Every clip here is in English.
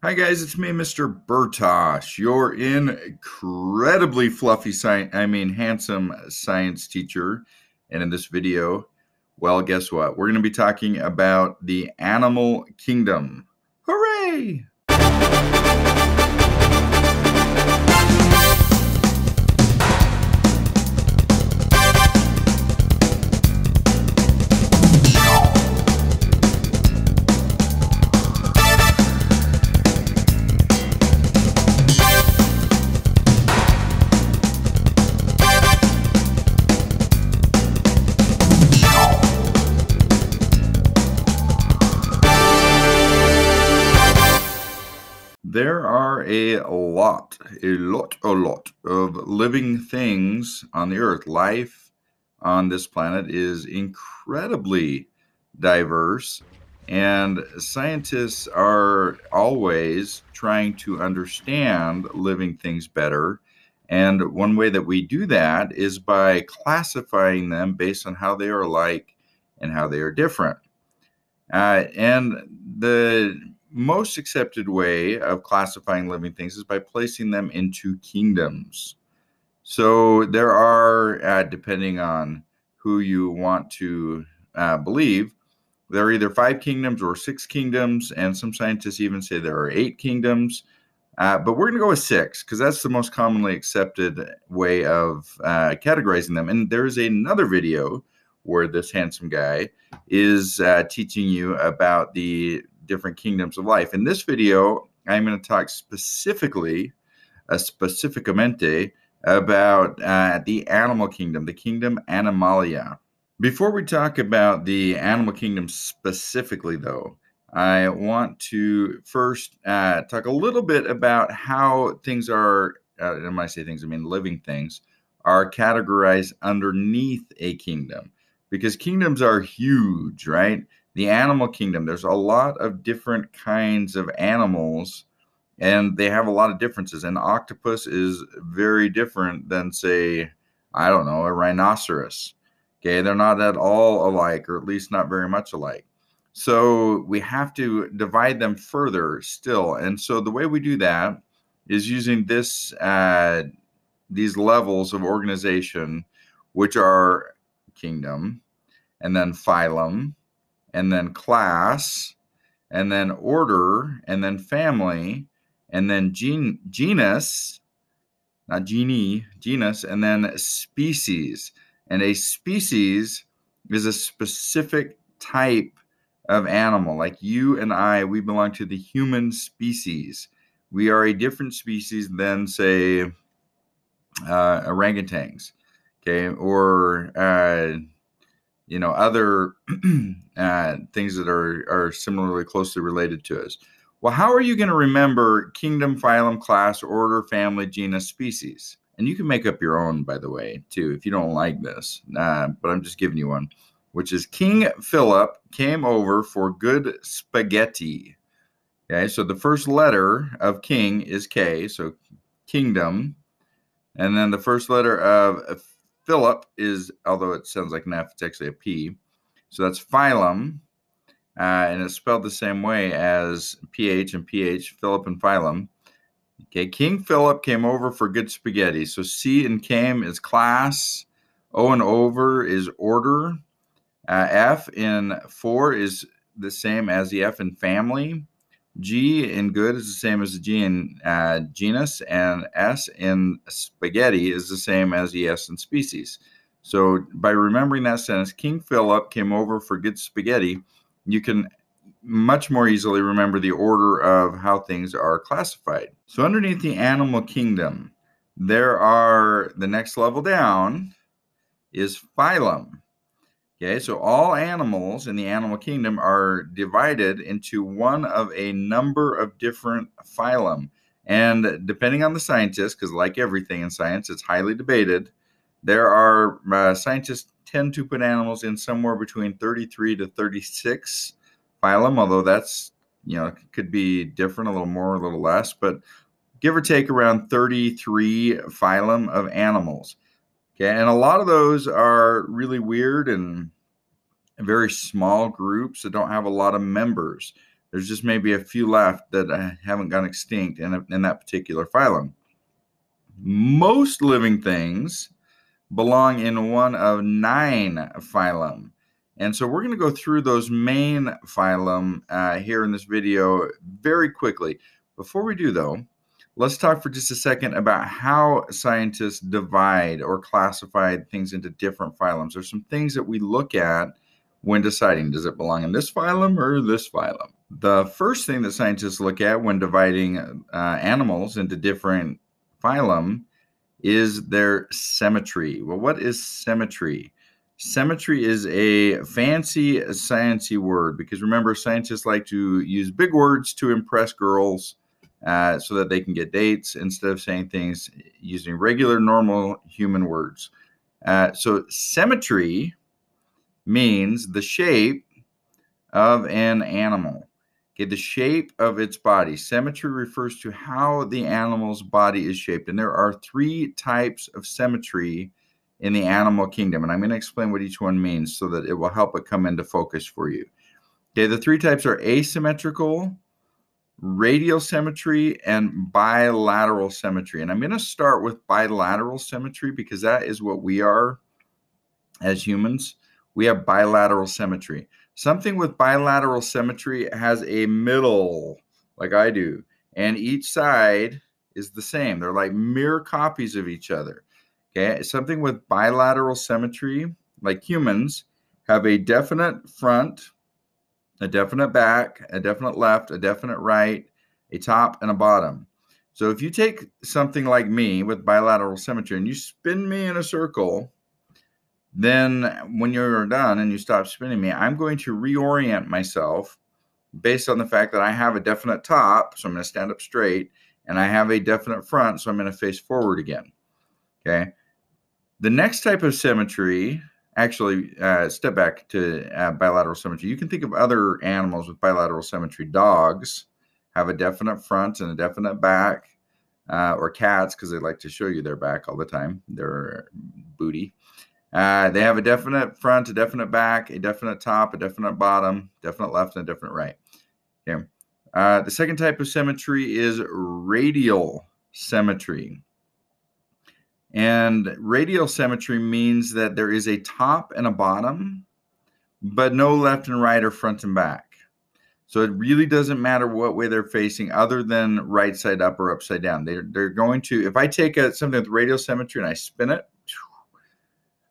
Hi guys, it's me, Mr. Bertosh, your incredibly fluffy handsome science teacher. And in this video, well, guess what? We're going to be talking about the animal kingdom. Hooray! There are a lot of living things on the earth. Life on this planet is incredibly diverse, and scientists are always trying to understand living things better. And one way that we do that is by classifying them based on how they are alike and how they are different. And the most accepted way of classifying living things is by placing them into kingdoms. So there are, depending on who you want to believe, there are either 5 kingdoms or 6 kingdoms, and some scientists even say there are 8 kingdoms. But we're going to go with 6 because that's the most commonly accepted way of categorizing them. And there's another video where this handsome guy is teaching you about the different kingdoms of life. In this video, I'm going to talk specificamente, about the animal kingdom, the kingdom Animalia. Before we talk about the animal kingdom specifically, though, I want to first talk a little bit about how things are, and when I say things, I mean living things, are categorized underneath a kingdom. Because kingdoms are huge, right? The animal kingdom, there's a lot of different kinds of animals, and they have a lot of differences. An octopus is very different than, say, I don't know, a rhinoceros. Okay, they're not at all alike, or at least not very much alike. So we have to divide them further still. And so the way we do that is using these levels of organization, which are kingdom, and then phylum, and then class, and then order, and then family, and then genus, not genie, genus, and then species. And a species is a specific type of animal. Like you and I, we belong to the human species. We are a different species than, say, orangutans, okay, or other things that are similarly closely related to us. Well, how are you going to remember kingdom, phylum, class, order, family, genus, species? And you can make up your own, by the way, too, if you don't like this. But I'm just giving you one, which is King Philip came over for good spaghetti. Okay, so the first letter of king is K, so kingdom. And then the first letter of Philip is, although it sounds like an F, it's actually a P. So that's phylum, and it's spelled the same way as PH and PH, Philip and phylum. Okay, King Philip came over for good spaghetti. So C in came is class, O and over is order, F in for is the same as the F in family. G in good is the same as the G in genus, and S in spaghetti is the same as the S in species. So by remembering that sentence, King Philip came over for good spaghetti, you can much more easily remember the order of how things are classified. So underneath the animal kingdom, there are, the next level down is phylum. Okay, so all animals in the animal kingdom are divided into one of a number of different phylum. And depending on the scientist, because like everything in science, it's highly debated, there are scientists tend to put animals in somewhere between 33 to 36 phylum, although that's, could be different, a little more, a little less, but give or take around 33 phylum of animals. Okay, and a lot of those are really weird and very small groups that don't have a lot of members. There's just maybe a few left that haven't gone extinct in that particular phylum. Most living things belong in one of 9 phylum. And so we're going to go through those main phylum here in this video very quickly. Before we do, though, let's talk for just a second about how scientists divide or classify things into different phylums. There's some things that we look at when deciding, does it belong in this phylum or this phylum? The first thing that scientists look at when dividing animals into different phylum is their symmetry. Well, what is symmetry? Symmetry is a fancy, sciencey word because remember, scientists like to use big words to impress girls so that they can get dates instead of saying things using regular, normal human words. So symmetry means the shape of an animal. Okay, the shape of its body. Symmetry refers to how the animal's body is shaped. And there are 3 types of symmetry in the animal kingdom. And I'm going to explain what each one means so that it will help it come into focus for you. Okay, the 3 types are asymmetrical, radial symmetry, and bilateral symmetry. And I'm going to start with bilateral symmetry because that is what we are as humans. We have bilateral symmetry. Something with bilateral symmetry has a middle, like I do, and each side is the same. They're like mirror copies of each other. Okay, something with bilateral symmetry, like humans, have a definite front, a definite back, a definite left, a definite right, a top, and a bottom. So if you take something like me with bilateral symmetry and you spin me in a circle, then when you're done and you stop spinning me, I'm going to reorient myself based on the fact that I have a definite top, so I'm going to stand up straight, and I have a definite front, so I'm going to face forward again. Okay. The next type of symmetry, actually, step back to bilateral symmetry. You can think of other animals with bilateral symmetry. Dogs have a definite front and a definite back, or cats, because they like to show you their back all the time, their booty. They have a definite front, a definite back, a definite top, a definite bottom, definite left, and a definite right. Okay. The second type of symmetry is radial symmetry. And radial symmetry means that there is a top and a bottom, but no left and right or front and back. So it really doesn't matter what way they're facing other than right side up or upside down. They're going to, if I take something with radial symmetry and I spin it,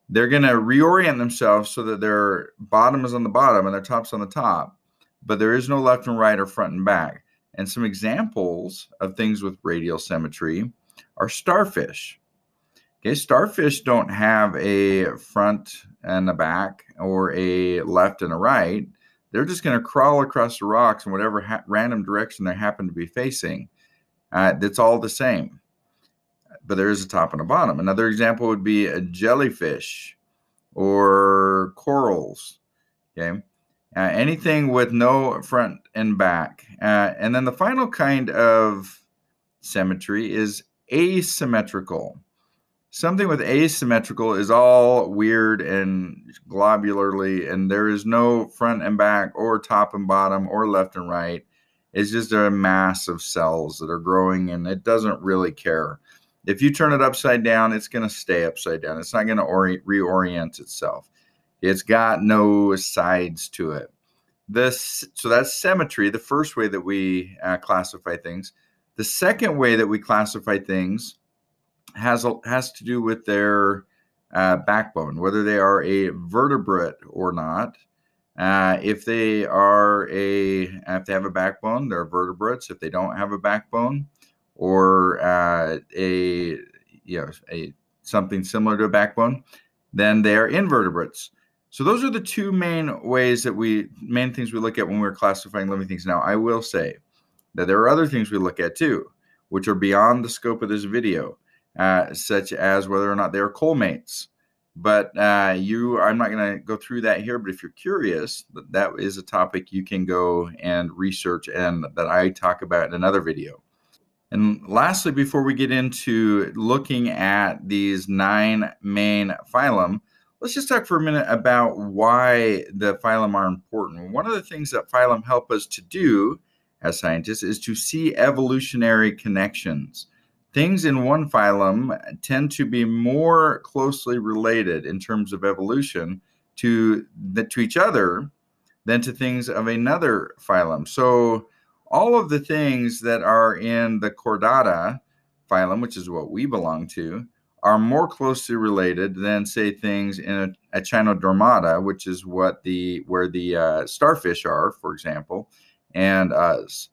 they're going to reorient themselves so that their bottom is on the bottom and their top's on the top, but there is no left and right or front and back. And some examples of things with radial symmetry are starfish. Okay, starfish don't have a front and a back or a left and a right. They're just going to crawl across the rocks in whatever random direction they happen to be facing. That's all the same. But there is a top and a bottom. Another example would be a jellyfish or corals. Okay, anything with no front and back. And then the final kind of symmetry is asymmetrical. Something with asymmetrical is all weird and globularly, and there is no front and back or top and bottom or left and right. It's just a mass of cells that are growing, and it doesn't really care. If you turn it upside down, it's going to stay upside down. It's not going to reorient itself. It's got no sides to it. So that's symmetry, the first way that we classify things. The second way that we classify things has to do with their backbone, whether they are a vertebrate or not. If they have a backbone, they're vertebrates. If they don't have a backbone, or something similar to a backbone, then they are invertebrates. So those are the 2 main things we look at when we're classifying living things. Now, I will say that there are other things we look at too, which are beyond the scope of this video, such as whether or not they are coalmates. But I'm not going to go through that here, but if you're curious, that is a topic you can go and research and that I talk about in another video. And lastly, before we get into looking at these 9 main phylum, Let's just talk for a minute about why the phylum are important. One of the things that phylum help us to do as scientists is to see evolutionary connections. Things in one phylum tend to be more closely related in terms of evolution to each other than to things of another phylum. So all of the things that are in the Chordata phylum, which is what we belong to, are more closely related than, say, things in Echinodermata, which is where the starfish are, for example, and us.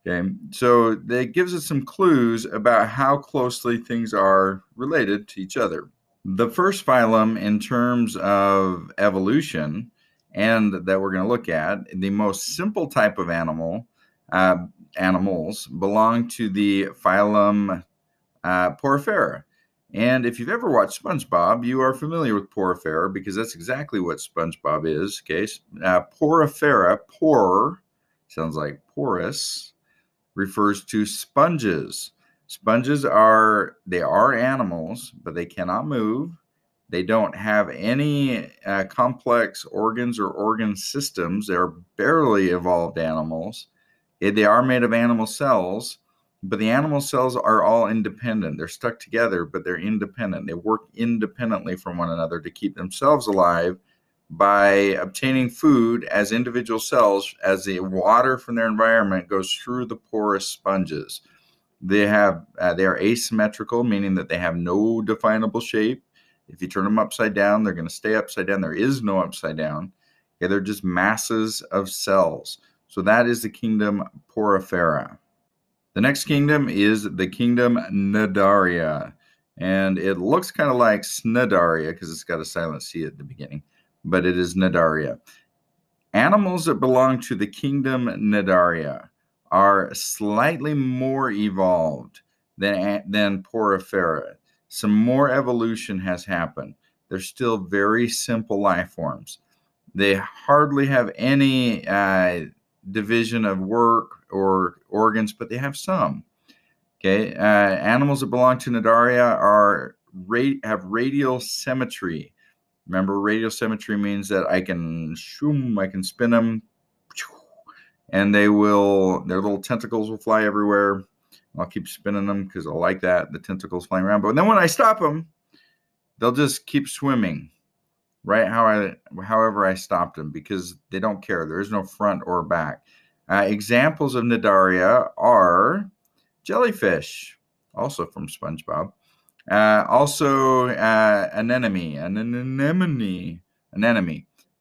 Okay, so that gives us some clues about how closely things are related to each other. The first phylum, in terms of evolution, and that we're going to look at, the most simple type of animals belong to the phylum Porifera. And if you've ever watched SpongeBob, you are familiar with Porifera because that's exactly what SpongeBob is. Okay, Porifera, por sounds like porous, refers to sponges. Sponges are animals, but they cannot move. They don't have any complex organs or organ systems. They're barely evolved animals. They are made of animal cells, but the animal cells are all independent. They're stuck together, but they're independent. They work independently from one another to keep themselves alive by obtaining food as individual cells as the water from their environment goes through the porous sponges. They are asymmetrical, meaning that they have no definable shape. If you turn them upside down, they're going to stay upside down. There is no upside down. Okay, they're just masses of cells. So that is the kingdom Porifera. The next kingdom is the kingdom Cnidaria. And it looks kind of like Cnidaria because it's got a silent C at the beginning, but it is Cnidaria. Animals that belong to the kingdom Cnidaria are slightly more evolved than Porifera. Some more evolution has happened. They're still very simple life forms. They hardly have any division of work or organs, but they have some. Okay, animals that belong to Cnidaria have radial symmetry. Remember, radial symmetry means that I can spin them, and their little tentacles will fly everywhere. I'll keep spinning them because I like that, the tentacles flying around. But then when I stop them, they'll just keep swimming, right? However I stopped them, because they don't care. There is no front or back. Examples of Cnidaria are jellyfish, also from SpongeBob. Also, anemone,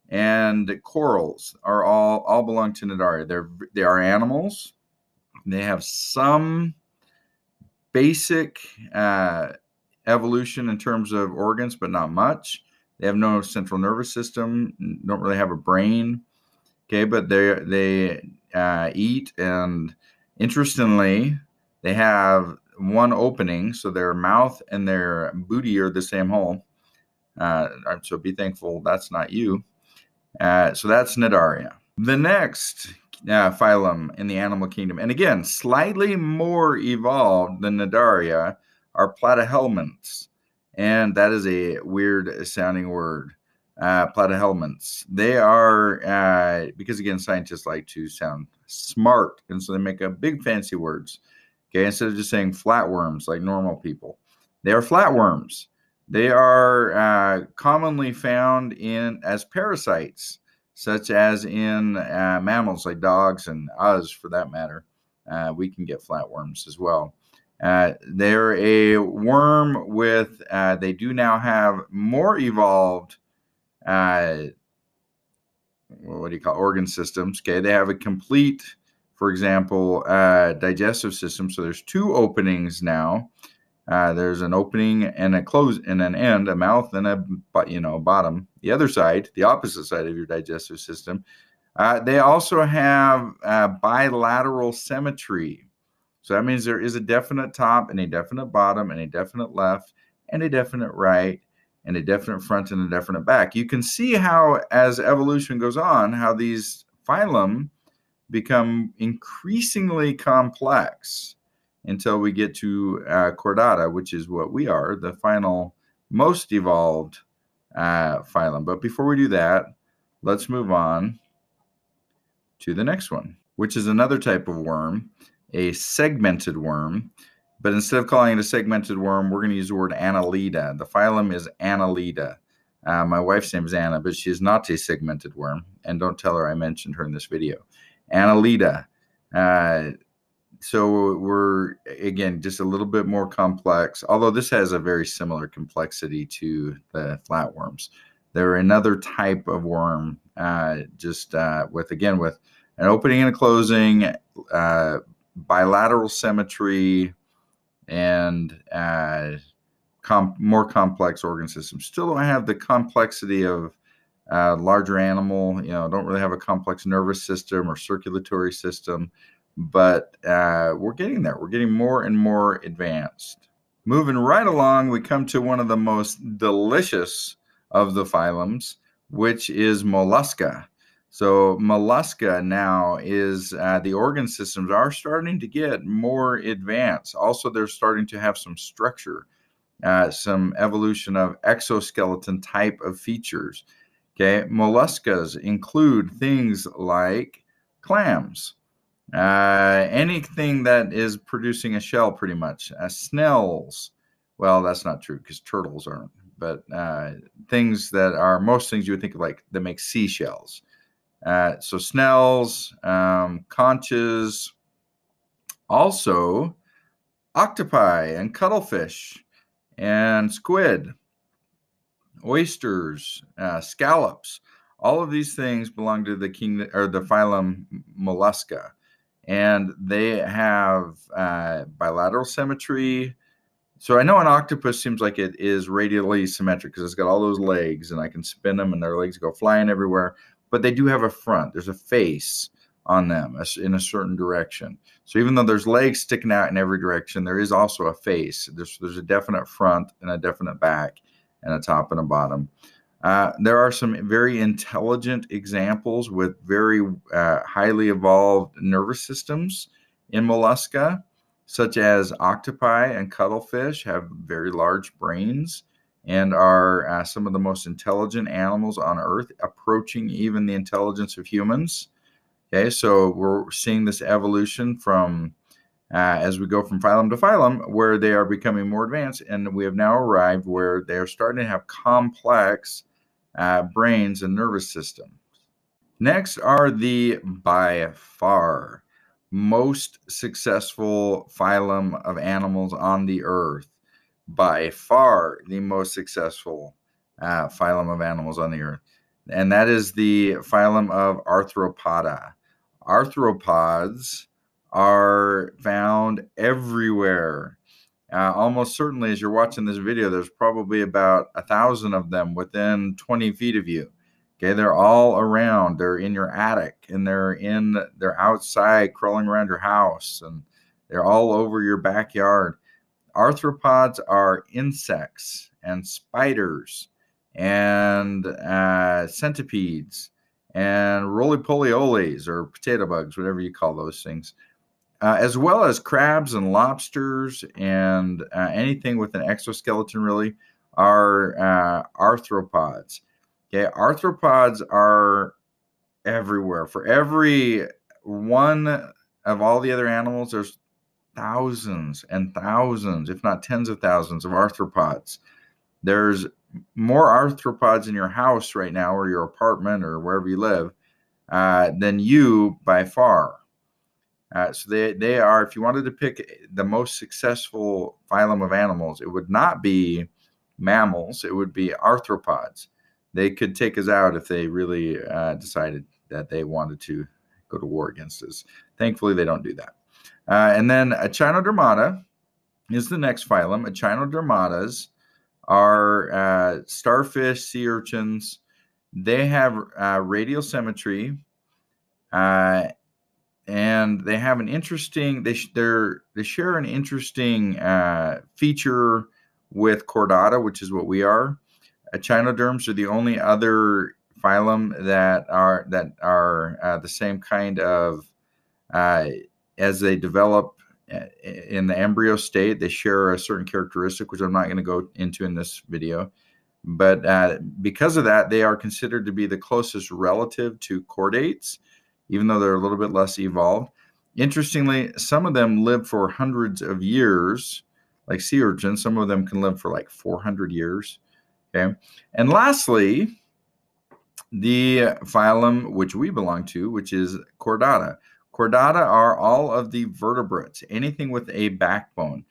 and corals all belong to Cnidaria. They are animals. They have some basic evolution in terms of organs, but not much. They have no central nervous system. Don't really have a brain. Okay, but they eat, and interestingly, they have one opening, so their mouth and their booty are the same hole. So be thankful that's not you. So that's Cnidaria. The next phylum in the animal kingdom, and again, slightly more evolved than Cnidaria, are platyhelminths. And that is a weird sounding word. Platyhelminths. They are, because again, scientists like to sound smart, and so they make up big fancy words. Okay, instead of just saying flatworms like normal people, they are flatworms. They are commonly found as parasites, such as in mammals like dogs and us, for that matter. We can get flatworms as well. They're a worm with, they do now have more evolved, organ systems. Okay, they have a complete, for example, digestive system. So there's two openings now. There's an opening and a close and an end, a mouth and a bottom. The other side, the opposite side of your digestive system. They also have bilateral symmetry. So that means there is a definite top and a definite bottom and a definite left and a definite right and a definite front and a definite back. You can see how, as evolution goes on, how these phylum become increasingly complex until we get to Chordata, which is what we are, the final most evolved phylum. But before we do that, let's move on to the next one, which is another type of worm, a segmented worm. But instead of calling it a segmented worm, we're going to use the word Annelida. The phylum is Annelida. My wife's name is Anna, but she is not a segmented worm. And don't tell her I mentioned her in this video. Annelida. So we're, again, just a little bit more complex, although this has a very similar complexity to the flatworms. They're another type of worm, with an opening and a closing, bilateral symmetry, and more complex organ systems. Still don't have the complexity of larger animal, don't really have a complex nervous system or circulatory system, but we're getting there. We're getting more and more advanced. Moving right along, we come to one of the most delicious of the phylums, which is Mollusca. So Mollusca now is, the organ systems are starting to get more advanced. Also, they're starting to have some structure, some evolution of exoskeleton type of features. Okay, molluscas include things like clams, anything that is producing a shell, pretty much. Snails, well, that's not true because turtles aren't, but things that are, most things you would think of like that make seashells. So snails, conches, also octopi and cuttlefish and squid, oysters, scallops. All of these things belong to the kingdom or the phylum Mollusca, and they have bilateral symmetry. So I know an octopus seems like it is radially symmetric because it's got all those legs, and I can spin them, and their legs go flying everywhere. But they do have a front. There's a face on them in a certain direction. So even though there's legs sticking out in every direction, there is also a face. There's a definite front and a definite back, and a top and a bottom. There are some very intelligent examples with very highly evolved nervous systems in Mollusca, such as octopi and cuttlefish have very large brains and are some of the most intelligent animals on Earth, approaching even the intelligence of humans. Okay, so we're seeing this evolution from as we go from phylum to phylum, where they are becoming more advanced, and we have now arrived where they are starting to have complex brains and nervous systems. Next are the by far most successful phylum of animals on the earth. By far the most successful phylum of animals on the earth, and that is the phylum of Arthropoda. Arthropods are found everywhere. Almost certainly, as you're watching this video, there's probably about 1,000 of them within 20 feet of you. Okay, they're all around. They're in your attic, and they're outside crawling around your house, and they're all over your backyard. Arthropods are insects and spiders and centipedes and roly-poly-olies or potato bugs, whatever you call those things, as well as crabs and lobsters and anything with an exoskeleton really are arthropods. Okay, arthropods are everywhere. For every one of all the other animals, there's thousands and thousands, if not tens of thousands of arthropods. There's more arthropods in your house right now or your apartment or wherever you live than you by far. So they are, if you wanted to pick the most successful phylum of animals, it would not be mammals, it would be arthropods. They could take us out if they really decided that they wanted to go to war against us. Thankfully, they don't do that. And then Echinodermata is the next phylum. Echinodermatas are starfish, sea urchins. They have radial symmetry, and they have an interesting. They share an interesting feature with Chordata, which is what we are. Echinoderms are the only other phylum that are the same kind of as they develop in the embryo state. They share a certain characteristic, which I'm not going to go into in this video. But because of that, they are considered to be the closest relative to chordates, even though they're a little bit less evolved. Interestingly, some of them live for hundreds of years, like sea urchins. Some of them can live for like 400 years. Okay. And lastly, the phylum which we belong to, which is Chordata. Chordata are all of the vertebrates, anything with a backbone.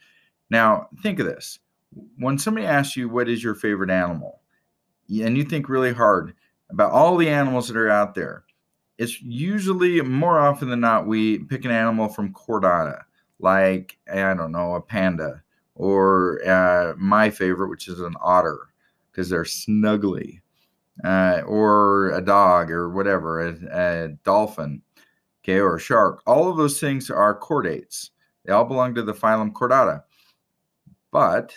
Now, think of this. When somebody asks you, what is your favorite animal? And you think really hard about all the animals that are out there, it's usually, more often than not, we pick an animal from Chordata, like, I don't know, a panda, or my favorite, which is an otter, because they're snuggly, or a dog, or whatever, a dolphin, okay, or a shark. All of those things are chordates. They all belong to the phylum Chordata. But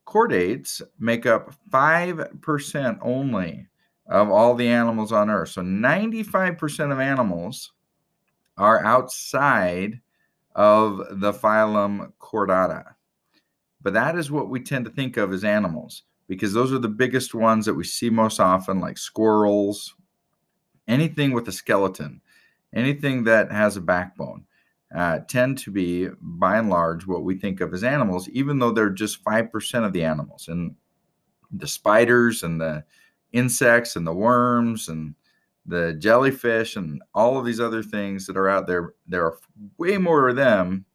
chordates make up 5% only of all the animals on Earth. So 95% of animals are outside of the phylum Chordata. But that is what we tend to think of as animals, because those are the biggest ones that we see most often, like squirrels, anything with a skeleton, anything that has a backbone. Tend to be, by and large, what we think of as animals, even though they're just 5% of the animals. And the spiders and the insects and the worms and the jellyfish and all of these other things that are out there, there are way more of them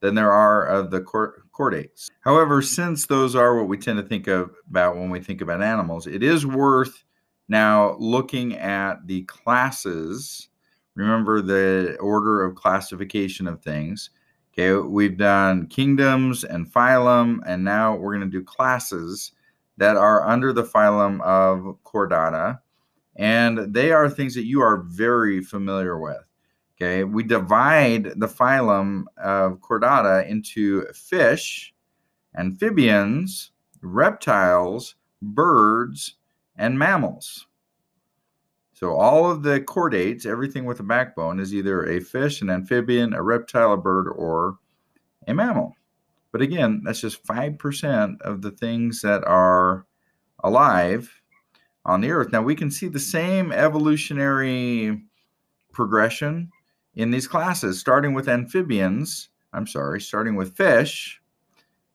than there are of the chordates. However, since those are what we tend to think about when we think about animals, it is worth now looking at the classes. Remember the order of classification of things. Okay, we've done kingdoms and phylum, and now we're going to do classes that are under the phylum of Chordata, and they are things that you are very familiar with. Okay, we divide the phylum of Chordata into fish, amphibians, reptiles, birds, and mammals. So all of the chordates, everything with a backbone, is either a fish, an amphibian, a reptile, a bird, or a mammal. But again, that's just 5% of the things that are alive on the Earth. Now, we can see the same evolutionary progression in these classes, starting with fish,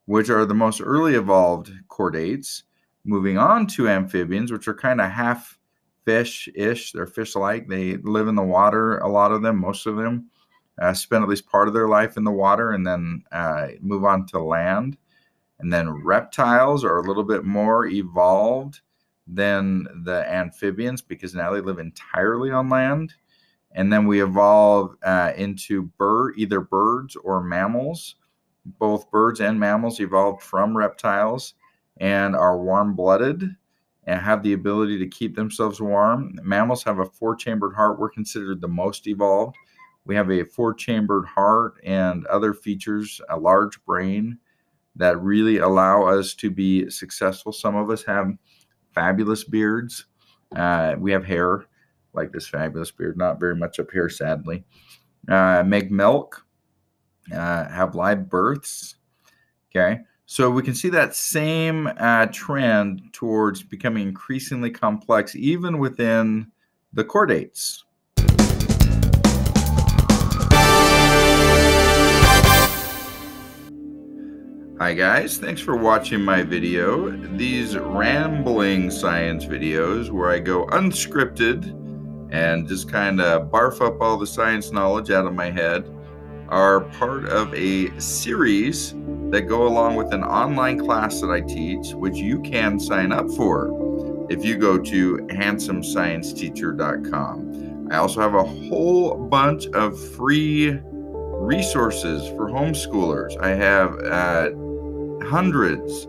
which are the most early evolved chordates, moving on to amphibians, which are kind of half fish-ish. They're fish-like. They live in the water, a lot of them, most of them. Spend at least part of their life in the water and then move on to land. And then reptiles are a little bit more evolved than the amphibians because now they live entirely on land. And then we evolve into either birds or mammals. Both birds and mammals evolved from reptiles and are warm-blooded and have the ability to keep themselves warm. Mammals have a 4-chambered heart. We're considered the most evolved. We have a 4-chambered heart and other features, a large brain that really allow us to be successful. Some of us have fabulous beards. We have hair like this fabulous beard, not very much up here, sadly. Make milk, have live births. Okay. So we can see that same trend towards becoming increasingly complex, even within the chordates. Hi guys, thanks for watching my video. These rambling science videos where I go unscripted and just kind of barf up all the science knowledge out of my head are part of a series that go along with an online class that I teach, which you can sign up for if you go to handsomescienceteacher.com. I also have a whole bunch of free resources for homeschoolers. I have hundreds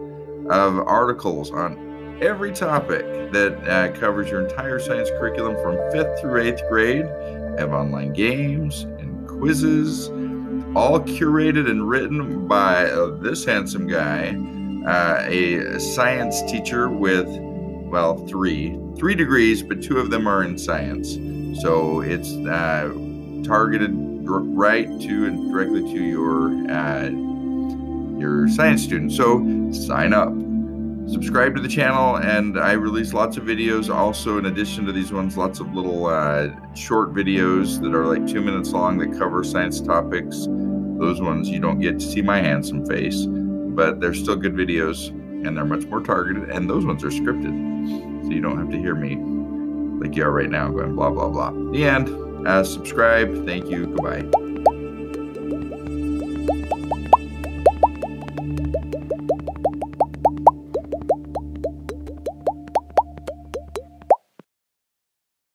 of articles on every topic that covers your entire science curriculum from 5th through 8th grade. I have online games and quizzes, all curated and written by this handsome guy, a science teacher with, well, three degrees, but 2 of them are in science. So it's targeted right to and directly to your science students. So sign up. subscribe to the channel, and I release lots of videos. Also, in addition to these ones, lots of little short videos that are like 2 minutes long that cover science topics. Those ones you don't get to see my handsome face, but they're still good videos, and they're much more targeted, and those ones are scripted, so you don't have to hear me like you are right now going blah, blah, blah. The end. Subscribe. Thank you. Goodbye.